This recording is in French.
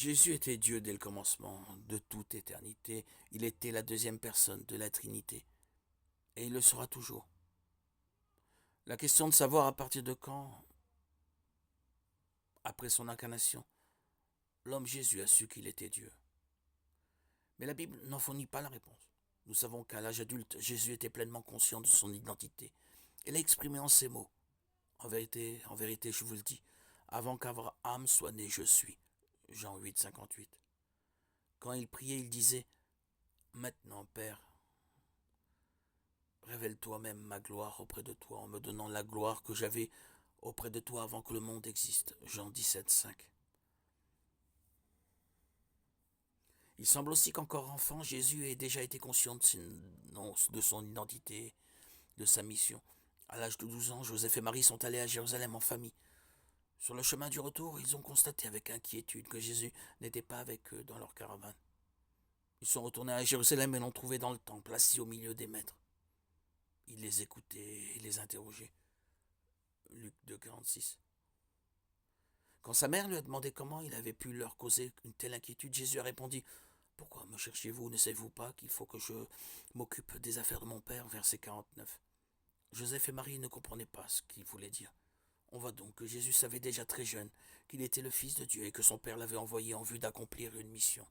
Jésus était Dieu dès le commencement, de toute éternité. Il était la deuxième personne de la Trinité. Et il le sera toujours. La question de savoir à partir de quand, après son incarnation, l'homme Jésus a su qu'il était Dieu. Mais la Bible n'en fournit pas la réponse. Nous savons qu'à l'âge adulte, Jésus était pleinement conscient de son identité. Il l'a exprimé en ces mots. En vérité, je vous le dis, avant qu'Abraham soit né, je suis. Jean 8, 58. Quand il priait, il disait, maintenant, Père, révèle toi-même ma gloire auprès de toi en me donnant la gloire que j'avais auprès de toi avant que le monde existe. Jean 17, 5. Il semble aussi qu'encore enfant, Jésus ait déjà été conscient de son identité, de sa mission. À l'âge de 12 ans, Joseph et Marie sont allés à Jérusalem en famille. Sur le chemin du retour, ils ont constaté avec inquiétude que Jésus n'était pas avec eux dans leur caravane. Ils sont retournés à Jérusalem et l'ont trouvé dans le temple, assis au milieu des maîtres. Il les écoutait et les interrogeait. Luc 2, 46. Quand sa mère lui a demandé comment il avait pu leur causer une telle inquiétude, Jésus a répondu, pourquoi me cherchez-vous? Ne savez-vous pas qu'il faut que je m'occupe des affaires de mon père? Verset 49. Joseph et Marie ne comprenaient pas ce qu'il voulait dire. On voit donc que Jésus savait déjà très jeune qu'il était le Fils de Dieu et que son Père l'avait envoyé en vue d'accomplir une mission.